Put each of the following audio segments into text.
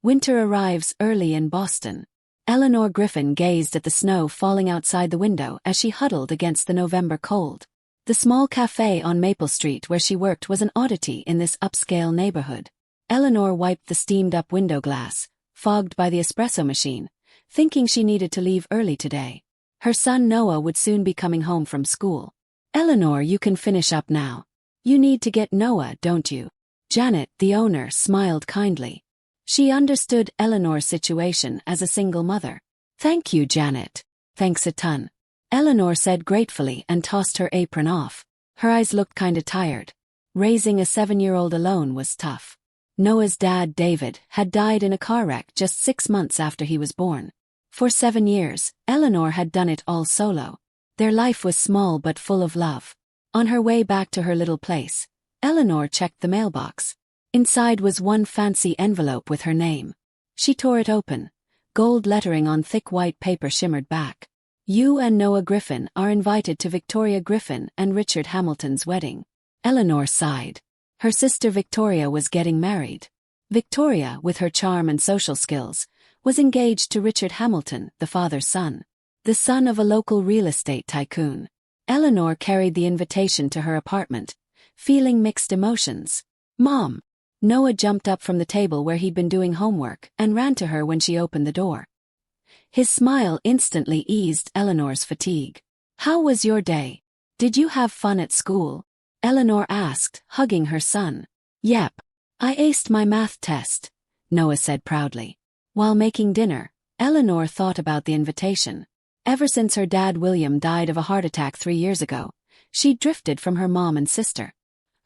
Winter arrives early in Boston. Eleanor Griffin gazed at the snow falling outside the window as she huddled against the November cold. The small cafe on Maple Street where she worked was an oddity in this upscale neighborhood. Eleanor wiped the steamed-up window glass, fogged by the espresso machine, thinking she needed to leave early today. Her son Noah would soon be coming home from school. "Eleanor, you can finish up now. You need to get Noah, don't you?" Janet, the owner, smiled kindly. She understood Eleanor's situation as a single mother. "Thank you, Janet. Thanks a ton," Eleanor said gratefully and tossed her apron off. Her eyes looked kinda tired. Raising a 7-year-old alone was tough. Noah's dad, David, had died in a car wreck just 6 months after he was born. For 7 years, Eleanor had done it all solo. Their life was small but full of love. On her way back to her little place, Eleanor checked the mailbox. Inside was one fancy envelope with her name. She tore it open. Gold lettering on thick white paper shimmered back. "You and Noah Griffin are invited to Victoria Griffin and Richard Hamilton's wedding." Eleanor sighed. Her sister Victoria was getting married. Victoria, with her charm and social skills, was engaged to Richard Hamilton, the father's son. The son of a local real estate tycoon. Eleanor carried the invitation to her apartment, feeling mixed emotions. "Mom!" Noah jumped up from the table where he'd been doing homework and ran to her when she opened the door. His smile instantly eased Eleanor's fatigue. "How was your day? Did you have fun at school?" Eleanor asked, hugging her son. "Yep. I aced my math test," Noah said proudly. While making dinner, Eleanor thought about the invitation. Ever since her dad William died of a heart attack 3 years ago, she'd drifted from her mom and sister.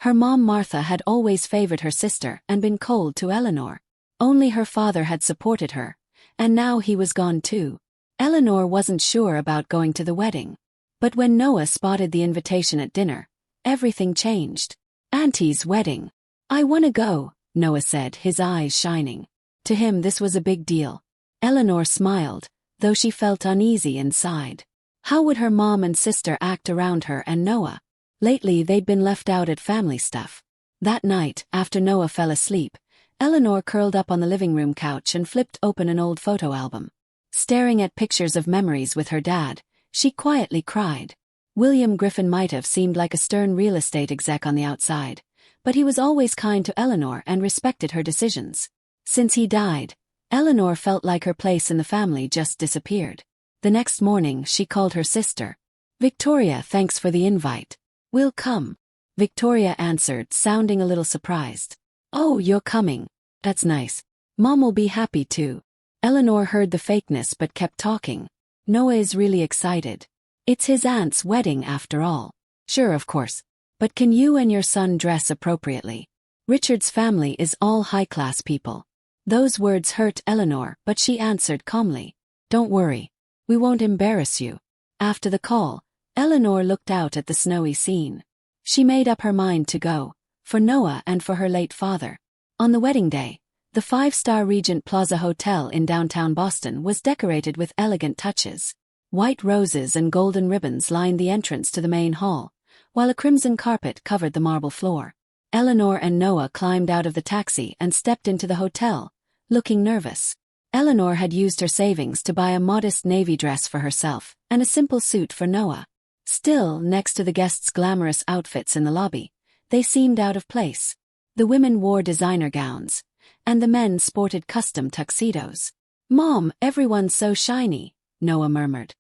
Her mom Martha had always favored her sister and been cold to Eleanor. Only her father had supported her, and now he was gone too. Eleanor wasn't sure about going to the wedding. But when Noah spotted the invitation at dinner, everything changed. "Auntie's wedding. I wanna go," Noah said, his eyes shining. To him this was a big deal. Eleanor smiled, though she felt uneasy inside. How would her mom and sister act around her and Noah? Lately they'd been left out at family stuff. That night, after Noah fell asleep, Eleanor curled up on the living room couch and flipped open an old photo album. Staring at pictures of memories with her dad, she quietly cried. William Griffin might have seemed like a stern real estate exec on the outside, but he was always kind to Eleanor and respected her decisions. Since he died, Eleanor felt like her place in the family just disappeared. The next morning she called her sister. "Victoria, thanks for the invite. We'll come," Victoria answered, sounding a little surprised. "Oh, you're coming. That's nice. Mom will be happy too." Eleanor heard the fakeness but kept talking. "Noah is really excited. It's his aunt's wedding after all." "Sure, of course. But can you and your son dress appropriately? Richard's family is all high-class people." Those words hurt Eleanor, but she answered calmly. "Don't worry. We won't embarrass you." After the call, Eleanor looked out at the snowy scene. She made up her mind to go, for Noah and for her late father. On the wedding day, the 5-star Regent Plaza Hotel in downtown Boston was decorated with elegant touches. White roses and golden ribbons lined the entrance to the main hall, while a crimson carpet covered the marble floor. Eleanor and Noah climbed out of the taxi and stepped into the hotel, looking nervous. Eleanor had used her savings to buy a modest navy dress for herself and a simple suit for Noah. Still, next to the guests' glamorous outfits in the lobby, they seemed out of place. The women wore designer gowns, and the men sported custom tuxedos. "Mom, everyone's so shiny," Noah murmured.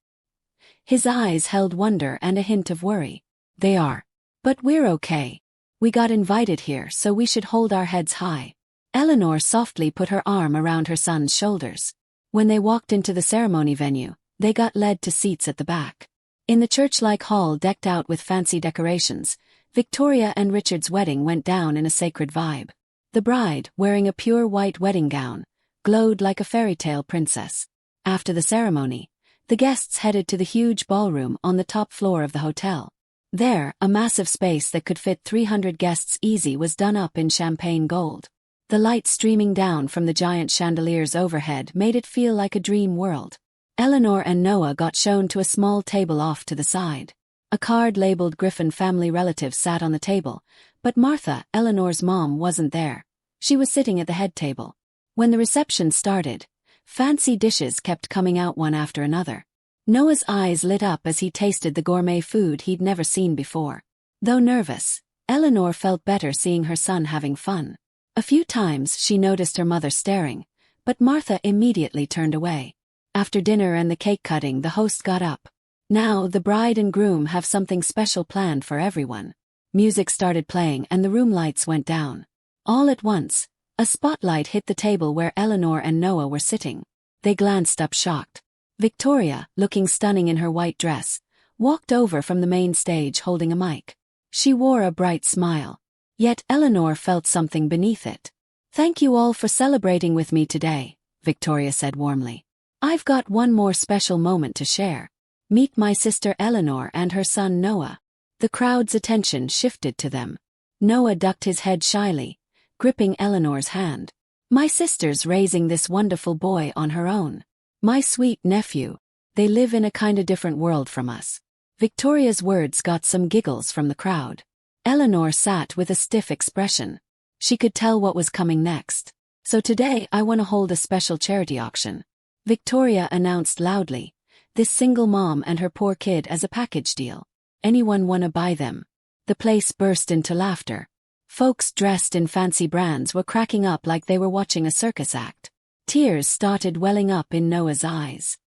His eyes held wonder and a hint of worry. "They are. But we're okay. We got invited here, so we should hold our heads high." Eleanor softly put her arm around her son's shoulders. When they walked into the ceremony venue, they got led to seats at the back. In the church-like hall decked out with fancy decorations, Victoria and Richard's wedding went down in a sacred vibe. The bride, wearing a pure white wedding gown, glowed like a fairy tale princess. After the ceremony, the guests headed to the huge ballroom on the top floor of the hotel. There, a massive space that could fit 300 guests easy was done up in champagne gold. The light streaming down from the giant chandeliers overhead made it feel like a dream world. Eleanor and Noah got shown to a small table off to the side. A card labeled Griffin family relatives sat on the table, but Martha, Eleanor's mom, wasn't there. She was sitting at the head table. When the reception started, fancy dishes kept coming out one after another. Noah's eyes lit up as he tasted the gourmet food he'd never seen before. Though nervous, Eleanor felt better seeing her son having fun. A few times she noticed her mother staring, but Martha immediately turned away. After dinner and the cake cutting, the host got up. Now the bride and groom have something special planned for everyone. Music started playing and the room lights went down. All at once, a spotlight hit the table where Eleanor and Noah were sitting. They glanced up shocked. Victoria, looking stunning in her white dress, walked over from the main stage holding a mic. She wore a bright smile. Yet Eleanor felt something beneath it. "Thank you all for celebrating with me today," Victoria said warmly. "I've got one more special moment to share. Meet my sister Eleanor and her son Noah." The crowd's attention shifted to them. Noah ducked his head shyly, gripping Eleanor's hand. "My sister's raising this wonderful boy on her own. My sweet nephew. They live in a kinda different world from us." Victoria's words got some giggles from the crowd. Eleanor sat with a stiff expression. She could tell what was coming next. "So today I want to hold a special charity auction," Victoria announced loudly. "This single mom and her poor kid as a package deal. Anyone wanna buy them?" The place burst into laughter. Folks dressed in fancy brands were cracking up like they were watching a circus act. Tears started welling up in Noah's eyes.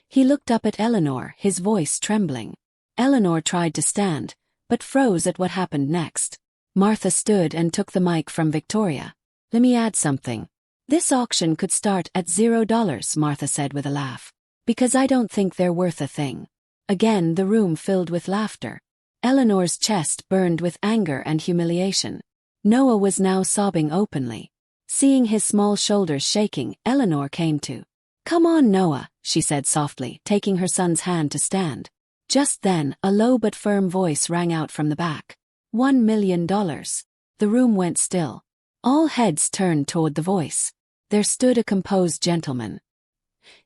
He looked up at Eleanor, his voice trembling. Eleanor tried to stand, but froze at what happened next. Martha stood and took the mic from Victoria. "Let me add something. This auction could start at $0, Martha said with a laugh. "Because I don't think they're worth a thing." Again the room filled with laughter. Eleanor's chest burned with anger and humiliation. Noah was now sobbing openly. Seeing his small shoulders shaking, Eleanor came to. "Come on, Noah," she said softly, taking her son's hand to stand. Just then, a low but firm voice rang out from the back. $1 million. The room went still. All heads turned toward the voice. There stood a composed gentleman.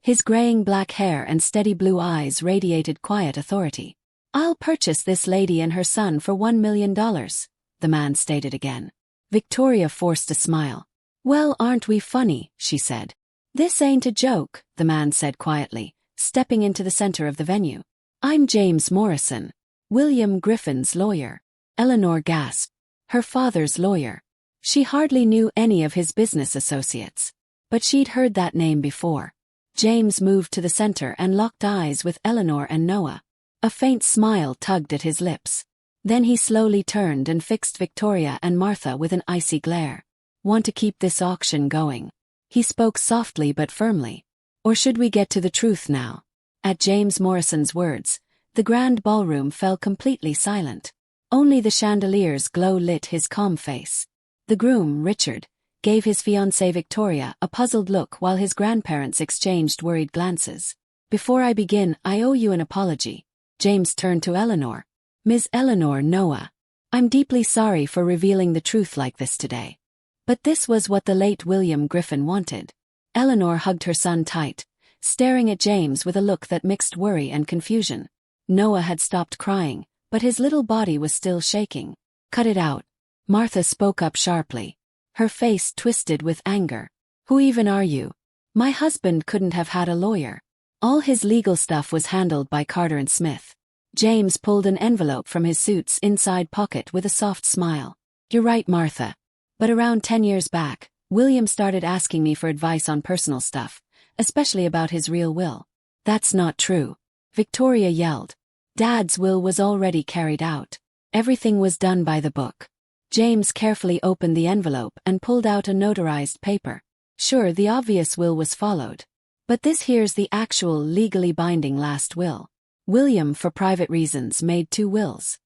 His graying black hair and steady blue eyes radiated quiet authority. "I'll purchase this lady and her son for $1 million, the man stated again. Victoria forced a smile. "Well, aren't we funny?" she said. "This ain't a joke," the man said quietly, stepping into the center of the venue. "I'm James Morrison, William Griffin's lawyer." Eleanor gasped. Her father's lawyer. She hardly knew any of his business associates, but she'd heard that name before. James moved to the center and locked eyes with Eleanor and Noah. A faint smile tugged at his lips. Then he slowly turned and fixed Victoria and Martha with an icy glare. "Want to keep this auction going?" He spoke softly but firmly. "Or should we get to the truth now?" At James Morrison's words, the grand ballroom fell completely silent. Only the chandeliers' glow lit his calm face. The groom, Richard, gave his fiancée Victoria a puzzled look while his grandparents exchanged worried glances. "Before I begin, I owe you an apology." James turned to Eleanor. "Ms. Eleanor Noah. I'm deeply sorry for revealing the truth like this today. But this was what the late William Griffin wanted." Eleanor hugged her son tight, staring at James with a look that mixed worry and confusion. Noah had stopped crying, but his little body was still shaking. "Cut it out." Martha spoke up sharply. Her face twisted with anger. "Who even are you? My husband couldn't have had a lawyer. All his legal stuff was handled by Carter and Smith." James pulled an envelope from his suit's inside pocket with a soft smile. "You're right, Martha. But around 10 years back, William started asking me for advice on personal stuff, especially about his real will." "That's not true," Victoria yelled. "Dad's will was already carried out. Everything was done by the book." James carefully opened the envelope and pulled out a notarized paper. "Sure, the obvious will was followed. But this here's the actual legally binding last will. William, for private reasons, made 2 wills."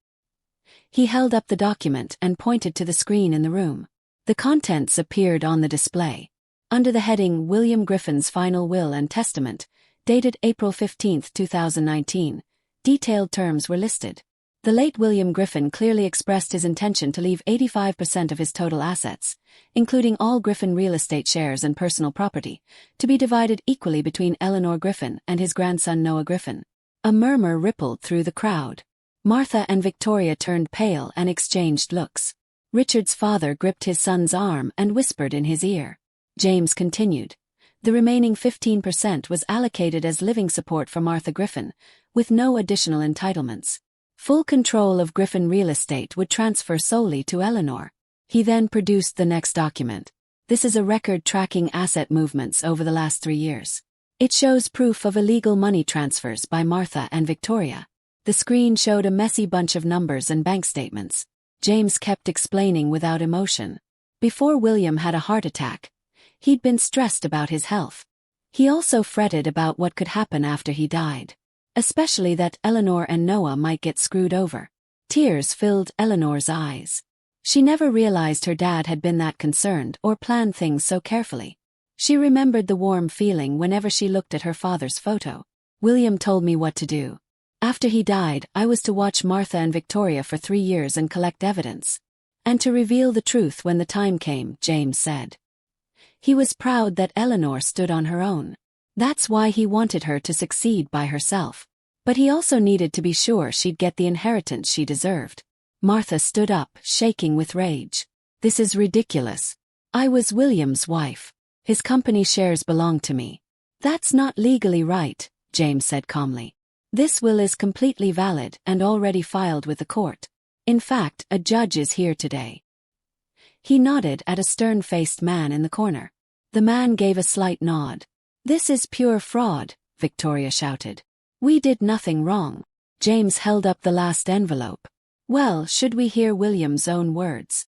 He held up the document and pointed to the screen in the room. The contents appeared on the display. Under the heading William Griffin's Final Will and Testament, dated April 15, 2019, detailed terms were listed. The late William Griffin clearly expressed his intention to leave 85% of his total assets, including all Griffin real estate shares and personal property, to be divided equally between Eleanor Griffin and his grandson Noah Griffin. A murmur rippled through the crowd. Martha and Victoria turned pale and exchanged looks. Richard's father gripped his son's arm and whispered in his ear. James continued. The remaining 15% was allocated as living support for Martha Griffin, with no additional entitlements. Full control of Griffin real estate would transfer solely to Eleanor. He then produced the next document. This is a record tracking asset movements over the last 3 years. It shows proof of illegal money transfers by Martha and Victoria. The screen showed a messy bunch of numbers and bank statements. James kept explaining without emotion. Before William had a heart attack, he'd been stressed about his health. He also fretted about what could happen after he died. Especially that Eleanor and Noah might get screwed over. Tears filled Eleanor's eyes. She never realized her dad had been that concerned or planned things so carefully. She remembered the warm feeling whenever she looked at her father's photo. William told me what to do. After he died, I was to watch Martha and Victoria for 3 years and collect evidence. And to reveal the truth when the time came, James said. He was proud that Eleanor stood on her own. That's why he wanted her to succeed by herself. But he also needed to be sure she'd get the inheritance she deserved. Martha stood up, shaking with rage. This is ridiculous. I was William's wife. His company shares belong to me. That's not legally right, James said calmly. This will is completely valid and already filed with the court. In fact, a judge is here today. He nodded at a stern-faced man in the corner. The man gave a slight nod. This is pure fraud, Victoria shouted. We did nothing wrong. James held up the last envelope. Well, should we hear William's own words?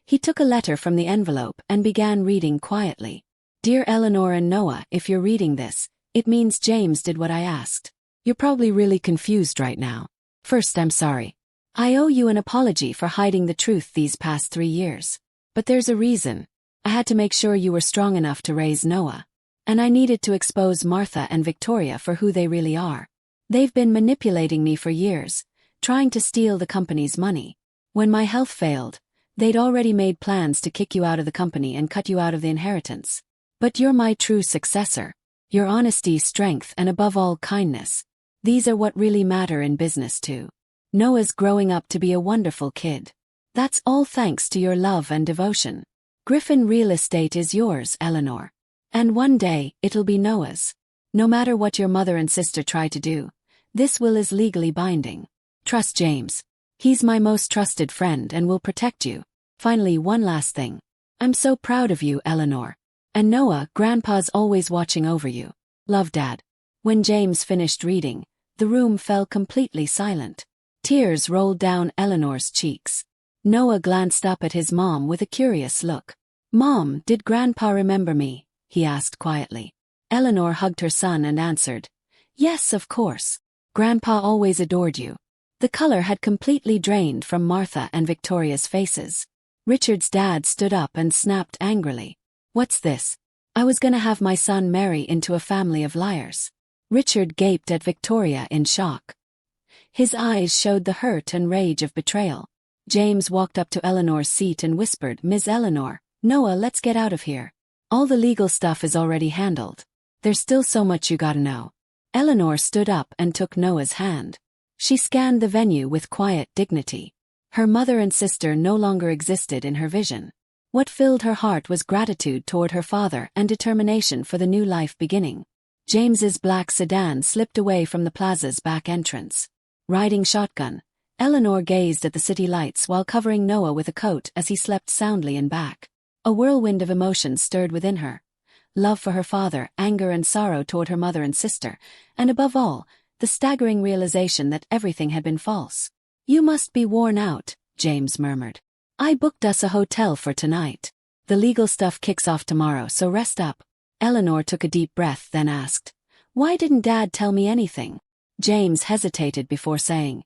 He took a letter from the envelope and began reading quietly. Dear Eleanor and Noah, if you're reading this, it means James did what I asked. You're probably really confused right now. First, I'm sorry. I owe you an apology for hiding the truth these past 3 years. But there's a reason. I had to make sure you were strong enough to raise Noah. And I needed to expose Martha and Victoria for who they really are. They've been manipulating me for years, trying to steal the company's money. When my health failed, they'd already made plans to kick you out of the company and cut you out of the inheritance. But you're my true successor. Your honesty, strength, and above all, kindness. These are what really matter in business too. Noah's growing up to be a wonderful kid. That's all thanks to your love and devotion. Griffin Real Estate is yours, Eleanor. And one day, it'll be Noah's. No matter what your mother and sister try to do, this will is legally binding. Trust James. He's my most trusted friend and will protect you. Finally, one last thing. I'm so proud of you, Eleanor. And Noah, Grandpa's always watching over you. Love, Dad. When James finished reading, the room fell completely silent. Tears rolled down Eleanor's cheeks. Noah glanced up at his mom with a curious look. Mom, did Grandpa remember me? He asked quietly. Eleanor hugged her son and answered, Yes, of course. Grandpa always adored you. The color had completely drained from Martha and Victoria's faces. Richard's dad stood up and snapped angrily. What's this? I was gonna have my son marry into a family of liars. Richard gaped at Victoria in shock. His eyes showed the hurt and rage of betrayal. James walked up to Eleanor's seat and whispered, Ms. Eleanor, Noah, let's get out of here. All the legal stuff is already handled. There's still so much you gotta know. Eleanor stood up and took Noah's hand. She scanned the venue with quiet dignity. Her mother and sister no longer existed in her vision. What filled her heart was gratitude toward her father and determination for the new life beginning. James's black sedan slipped away from the plaza's back entrance. Riding shotgun, Eleanor gazed at the city lights while covering Noah with a coat as he slept soundly in back. A whirlwind of emotions stirred within her. Love for her father, anger and sorrow toward her mother and sister, and above all, the staggering realization that everything had been false. You must be worn out, James murmured. I booked us a hotel for tonight. The legal stuff kicks off tomorrow, so rest up. Eleanor took a deep breath, then asked, Why didn't Dad tell me anything? James hesitated before saying,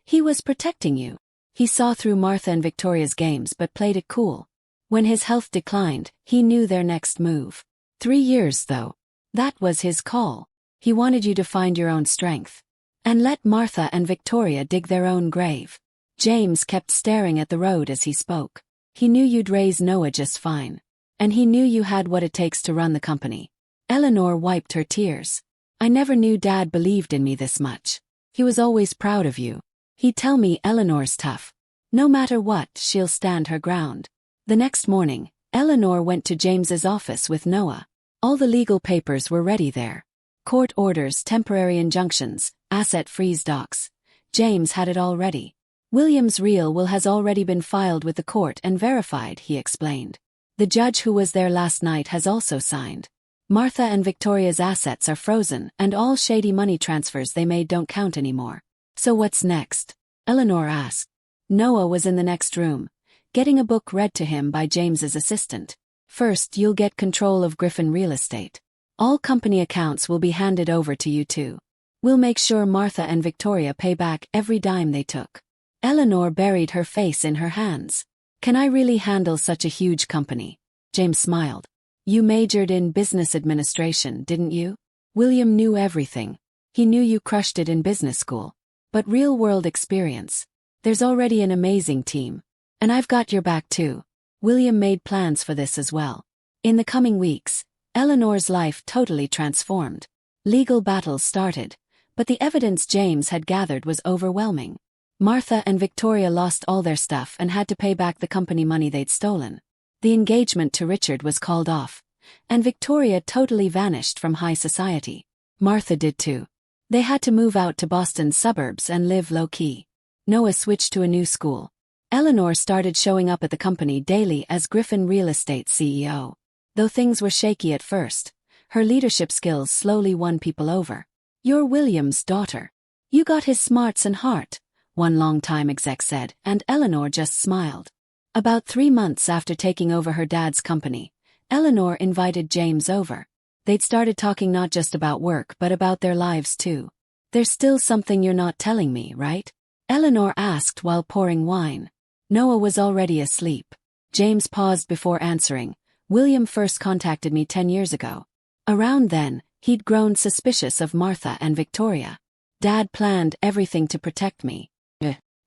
He was protecting you. He saw through Martha and Victoria's games but played it cool. When his health declined, he knew their next move. 3 years, though. That was his call. He wanted you to find your own strength. And let Martha and Victoria dig their own grave. James kept staring at the road as he spoke. He knew you'd raise Noah just fine. And he knew you had what it takes to run the company. Eleanor wiped her tears. I never knew Dad believed in me this much. He was always proud of you. He'd tell me Eleanor's tough. No matter what, she'll stand her ground. The next morning, Eleanor went to James's office with Noah. All the legal papers were ready there. Court orders, temporary injunctions, asset freeze docs. James had it all ready. William's will has already been filed with the court and verified, he explained. The judge who was there last night has also signed. Martha and Victoria's assets are frozen, and all shady money transfers they made don't count anymore. So what's next? Eleanor asked. Noah was in the next room, getting a book read to him by James's assistant. First, you'll get control of Griffin Real Estate. All company accounts will be handed over to you too. We'll make sure Martha and Victoria pay back every dime they took. Eleanor buried her face in her hands. Can I really handle such a huge company? James smiled. You majored in business administration, didn't you? William knew everything. He knew you crushed it in business school. But real-world experience. There's already an amazing team. And I've got your back too. William made plans for this as well. In the coming weeks, Eleanor's life totally transformed. Legal battles started, but the evidence James had gathered was overwhelming. Martha and Victoria lost all their stuff and had to pay back the company money they'd stolen. The engagement to Richard was called off, and Victoria totally vanished from high society. Martha did too. They had to move out to Boston's suburbs and live low-key. Noah switched to a new school. Eleanor started showing up at the company daily as Griffin Real Estate CEO. Though things were shaky at first, her leadership skills slowly won people over. You're William's daughter. You got his smarts and heart, one long-time exec said, and Eleanor just smiled. About 3 months after taking over her dad's company, Eleanor invited James over. They'd started talking not just about work but about their lives too. There's still something you're not telling me, right? Eleanor asked while pouring wine. Noah was already asleep. James paused before answering. William first contacted me 10 years ago. Around then, he'd grown suspicious of Martha and Victoria. Dad planned everything to protect me.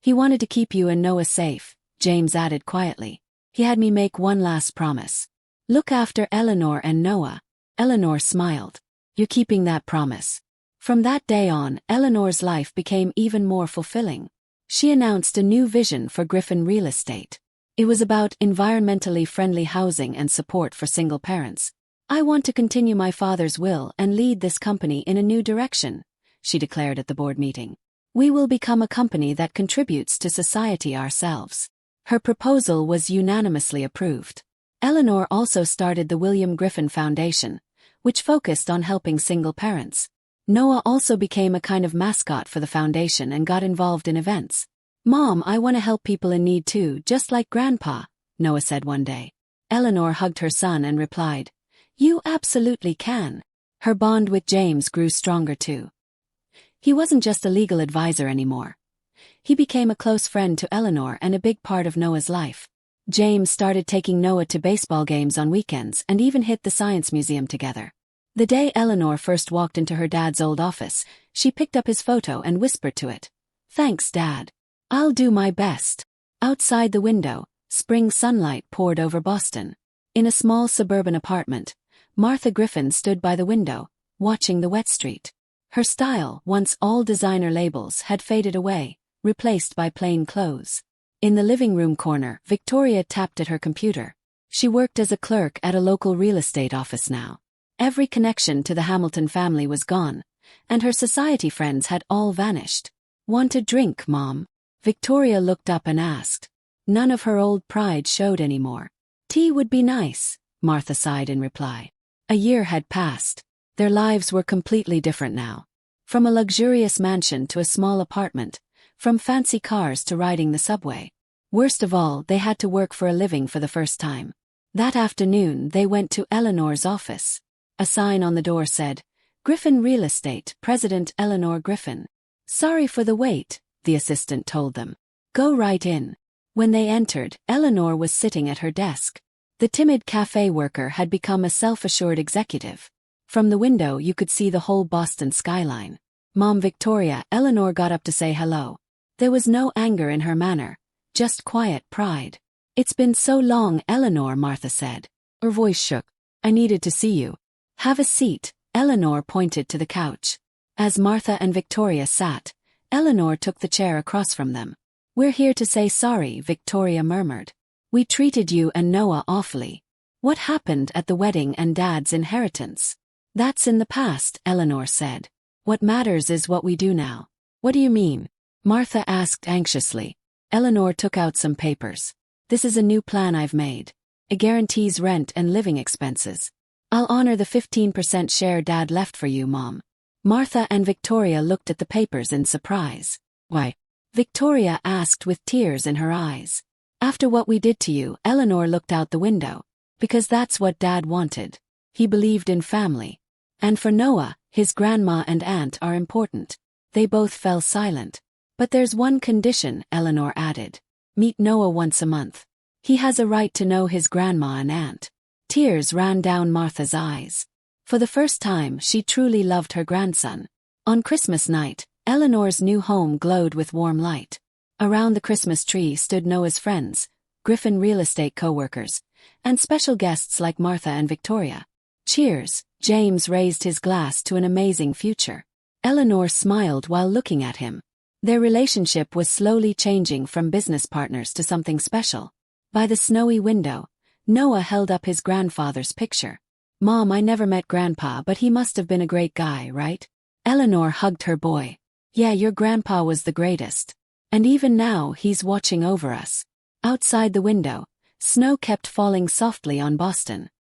He wanted to keep you and Noah safe, James added quietly. He had me make one last promise. Look after Eleanor and Noah. Eleanor smiled. You're keeping that promise. From that day on, Eleanor's life became even more fulfilling. She announced a new vision for Griffin Real Estate. It was about environmentally friendly housing and support for single parents. I want to continue my father's will and lead this company in a new direction, she declared at the board meeting. We will become a company that contributes to society ourselves. Her proposal was unanimously approved. Eleanor also started the William Griffin Foundation, which focused on helping single parents. Noah also became a kind of mascot for the foundation and got involved in events. Mom, I want to help people in need too, just like Grandpa, Noah said one day. Eleanor hugged her son and replied, You absolutely can. Her bond with James grew stronger too. He wasn't just a legal advisor anymore. He became a close friend to Eleanor and a big part of Noah's life. James started taking Noah to baseball games on weekends and even hit the Science Museum together. The day Eleanor first walked into her dad's old office, she picked up his photo and whispered to it, Thanks, Dad. I'll do my best. Outside the window, spring sunlight poured over Boston. In a small suburban apartment, Martha Griffin stood by the window, watching the wet street. Her style, once all designer labels, had faded away, replaced by plain clothes. In the living room corner, Victoria tapped at her computer. She worked as a clerk at a local real estate office now. Every connection to the Hamilton family was gone, and her society friends had all vanished. Want a drink, Mom? Victoria looked up and asked. None of her old pride showed anymore. Tea would be nice, Martha sighed in reply. A year had passed. Their lives were completely different now. From a luxurious mansion to a small apartment, from fancy cars to riding the subway. Worst of all, they had to work for a living for the first time. That afternoon, they went to Eleanor's office. A sign on the door said, Griffin Real Estate, President Eleanor Griffin. Sorry for the wait, the assistant told them. Go right in. When they entered, Eleanor was sitting at her desk. The timid cafe worker had become a self-assured executive. From the window you could see the whole Boston skyline. Mom Victoria, Eleanor got up to say hello. There was no anger in her manner, just quiet pride. It's been so long, Eleanor, Martha said. Her voice shook. I needed to see you. Have a seat, Eleanor pointed to the couch. As Martha and Victoria sat, Eleanor took the chair across from them. We're here to say sorry, Victoria murmured. We treated you and Noah awfully. What happened at the wedding and Dad's inheritance? That's in the past, Eleanor said. What matters is what we do now. What do you mean? Martha asked anxiously. Eleanor took out some papers. This is a new plan I've made. It guarantees rent and living expenses. I'll honor the 15% share Dad left for you, Mom. Martha and Victoria looked at the papers in surprise. Why? Victoria asked with tears in her eyes. After what we did to you, Eleanor looked out the window. Because that's what Dad wanted. He believed in family. And for Noah, his grandma and aunt are important. They both fell silent. But there's one condition, Eleanor added. Meet Noah once a month. He has a right to know his grandma and aunt. Tears ran down Martha's eyes. For the first time, she truly loved her grandson. On Christmas night, Eleanor's new home glowed with warm light. Around the Christmas tree stood Noah's friends, Griffin real estate co-workers, and special guests like Martha and Victoria. Cheers, James raised his glass to an amazing future. Eleanor smiled while looking at him. Their relationship was slowly changing from business partners to something special. By the snowy window, Noah held up his grandfather's picture. Mom, I never met Grandpa, but he must have been a great guy, right? Eleanor hugged her boy. Yeah, your grandpa was the greatest. And even now, he's watching over us. Outside the window, snow kept falling softly on Boston.